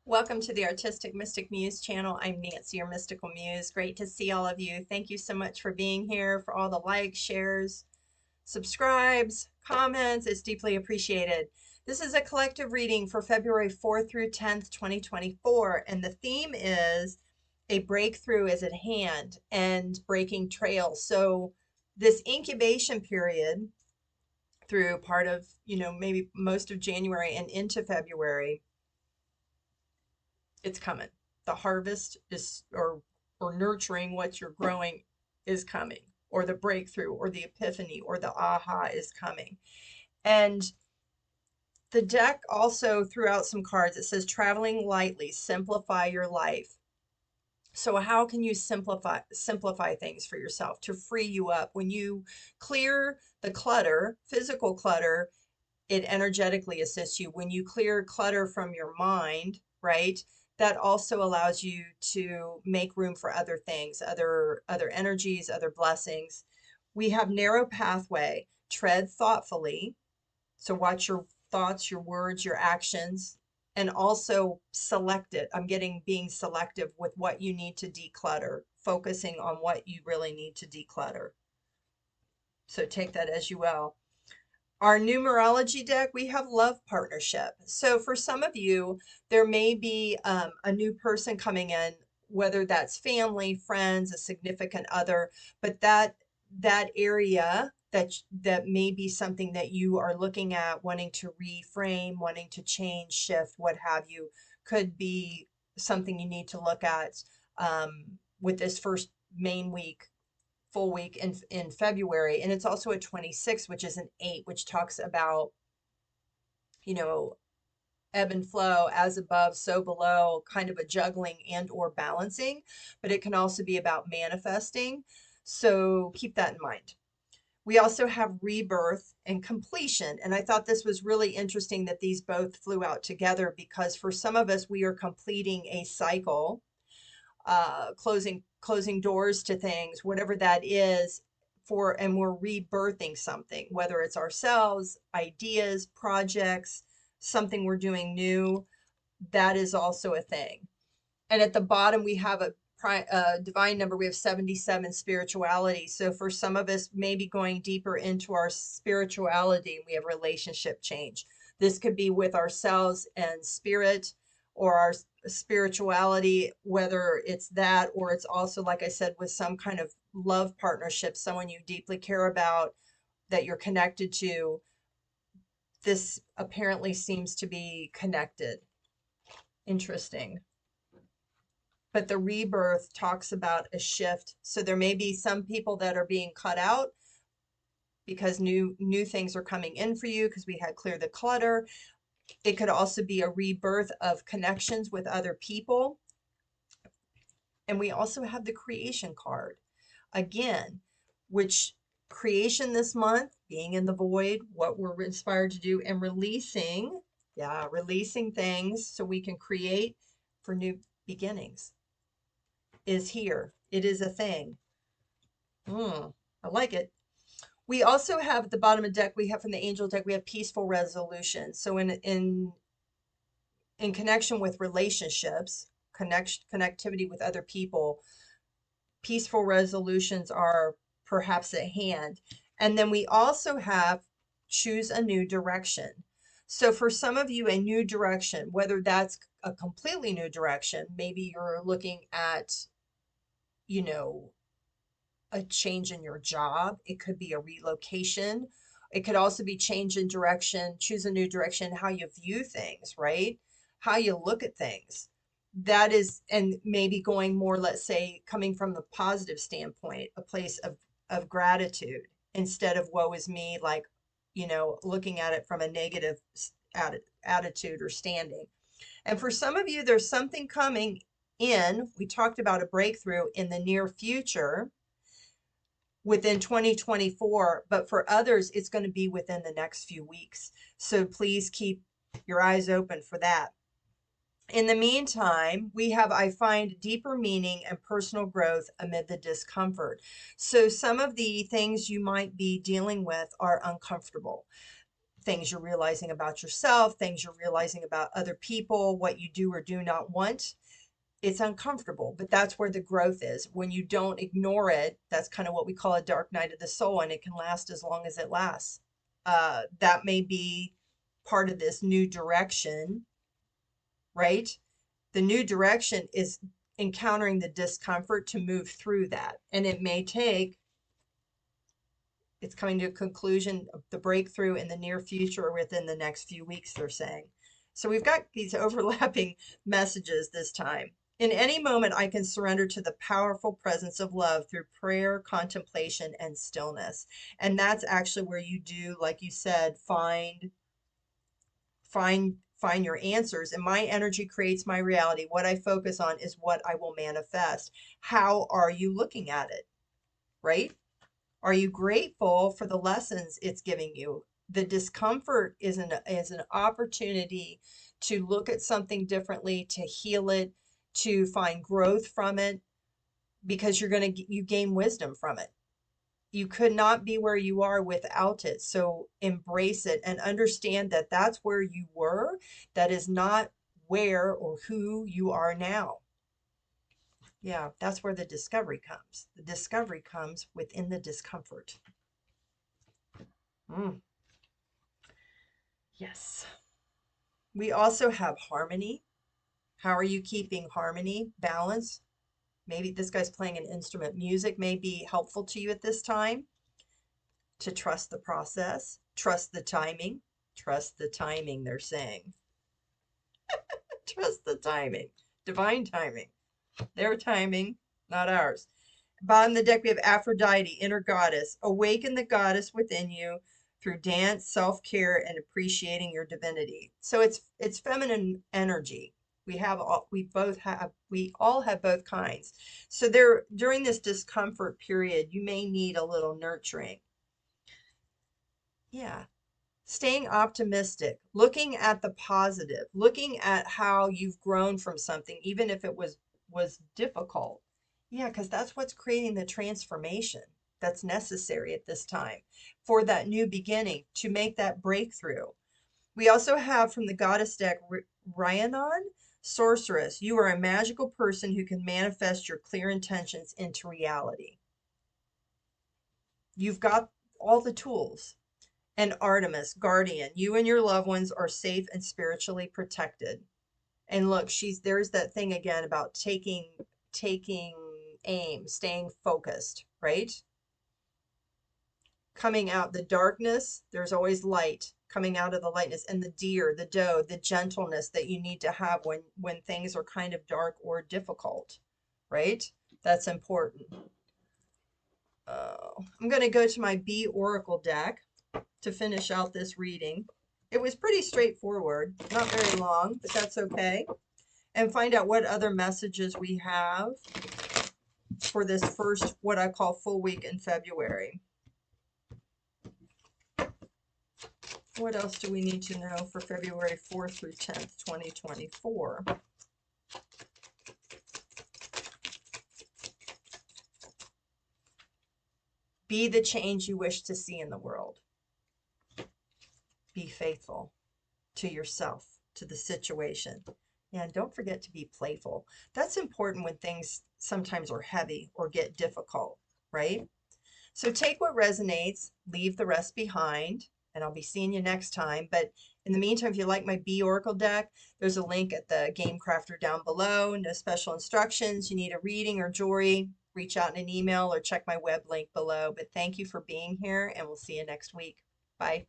Welcome to the Artistic Mystic Muse channel. I'm Nancy, your mystical muse. Great to see all of you. Thank you so much for being here, for all the likes, shares, subscribes, comments. It's deeply appreciated. This is a collective reading for February 4th through 10th, 2024, and the theme is a breakthrough is at hand and breaking trails. So this incubation period through part of, maybe most of January and into February, it's coming. The harvest is, or nurturing what you're growing is coming, or the breakthrough, or the epiphany, or the aha is coming. And the deck also threw out some cards. It says, traveling lightly, simplify your life. So how can you simplify things for yourself to free you up? When you clear the clutter, physical clutter, it energetically assists you. When you clear clutter from your mind, right, that also allows you to make room for other things, other energies, other blessings. We have narrow pathway, tread thoughtfully. So watch your thoughts, your words, your actions, and also select it. I'm getting being selective with what you need to declutter, focusing on what you really need to declutter. So take that as you will. Our numerology deck, we have love partnership. So for some of you, there may be a new person coming in, whether that's family, friends, a significant other, but that area that may be something that you are looking at, wanting to reframe, wanting to change, shift, what have you, could be something you need to look at with this first main week, full week in February. And it's also a 26, which is an 8, which talks about, ebb and flow, as above, so below, kind of a juggling and or balancing, but it can also be about manifesting. So keep that in mind. We also have rebirth and completion. And I thought this was really interesting that these both flew out together, because for some of us, we are completing a cycle, closing doors to things, whatever that is, and we're rebirthing something, whether it's ourselves, ideas, projects, something we're doing new. That is also a thing. And at the bottom, we have a divine number. We have 77, spirituality. So for some of us, maybe going deeper into our spirituality, we have relationship change. This could be with ourselves and spirit, or our spirituality, whether it's that, or it's also, like I said, with some kind of love partnership, someone you deeply care about, that you're connected to. This apparently seems to be connected. Interesting. But the rebirth talks about a shift. So there may be some people that are being cut out because new things are coming in for you, because we had clear the clutter. It could also be a rebirth of connections with other people. And we also have the creation card again, which creation this month, being in the void, what we're inspired to do, and releasing things so we can create for new beginnings is here. It is a thing. I like it. We also have at the bottom of the deck, we have from the angel deck, we have peaceful resolution. So in connection with relationships, connectivity with other people, peaceful resolutions are perhaps at hand. And then we also have choose a new direction. So for some of you, a new direction, whether that's a completely new direction, maybe you're looking at, a change in your job. It could be a relocation. It could also be change in direction, choose a new direction, how you view things, right? How you look at things. That is, and maybe going more, let's say, coming from the positive standpoint, a place of gratitude instead of woe is me, like, looking at it from a negative attitude or standing. And for some of you, there's something coming in. We talked about a breakthrough in the near future within 2024, but for others, it's going to be within the next few weeks. So please keep your eyes open for that. In the meantime, we have, I find deeper meaning and personal growth amid the discomfort. So some of the things you might be dealing with are uncomfortable. things you're realizing about yourself, things you're realizing about other people, what you do or do not want. It's uncomfortable, but that's where the growth is. When you don't ignore it, that's kind of what we call a dark night of the soul, and it can last as long as it lasts. That may be part of this new direction, right? The new direction is encountering the discomfort to move through that. And it may take, it's coming to a conclusion of the breakthrough in the near future or within the next few weeks, they're saying. So we've got these overlapping messages this time. In any moment, I can surrender to the powerful presence of love through prayer, contemplation, and stillness. And that's actually where you do, like you said, find your answers. And my energy creates my reality. What I focus on is what I will manifest. How are you looking at it? Right? Are you grateful for the lessons it's giving you? The discomfort is an opportunity to look at something differently, to heal it, to find growth from it, because you gain wisdom from it. You could not be where you are without it. So embrace it and understand that that's where you were. That is not where or who you are now. Yeah, that's where the discovery comes. The discovery comes within the discomfort. Yes. We also have harmony. How are you keeping harmony, balance? Maybe this guy's playing an instrument. Music may be helpful to you at this time. To trust the process, trust the timing. Trust the timing, they're saying. Trust the timing. Divine timing. Their timing, not ours. Bottom of the deck, we have Aphrodite, inner goddess. Awaken the goddess within you through dance, self-care, and appreciating your divinity. So it's feminine energy. We all have both kinds. So during this discomfort period, you may need a little nurturing. Yeah. Staying optimistic, looking at the positive, looking at how you've grown from something, even if it was difficult. Yeah, because that's what's creating the transformation that's necessary at this time for that new beginning, to make that breakthrough. We also have from the goddess deck, Rhiannon, sorceress. You are a magical person who can manifest your clear intentions into reality. You've got all the tools. And Artemis, guardian. You and your loved ones are safe and spiritually protected. And look, there's that thing again about taking aim, staying focused, right? Coming out the darkness, there's always light coming out of the lightness, and the deer, the doe, the gentleness that you need to have when things are kind of dark or difficult, right? That's important. I'm going to go to my B Oracle deck to finish out this reading. It was pretty straightforward, not very long, but that's okay. And find out what other messages we have for this first, what I call full week in February. What else do we need to know for February 4th through 10th, 2024? Be the change you wish to see in the world. Be faithful to yourself, to the situation. And don't forget to be playful. That's important when things sometimes are heavy or get difficult, right? So take what resonates, leave the rest behind, and I'll be seeing you next time. But in the meantime, if you like my B Oracle deck, there's a link at the Game Crafter down below. No special instructions. You need a reading or jewelry, reach out in an email or check my web link below. But thank you for being here, and we'll see you next week. Bye.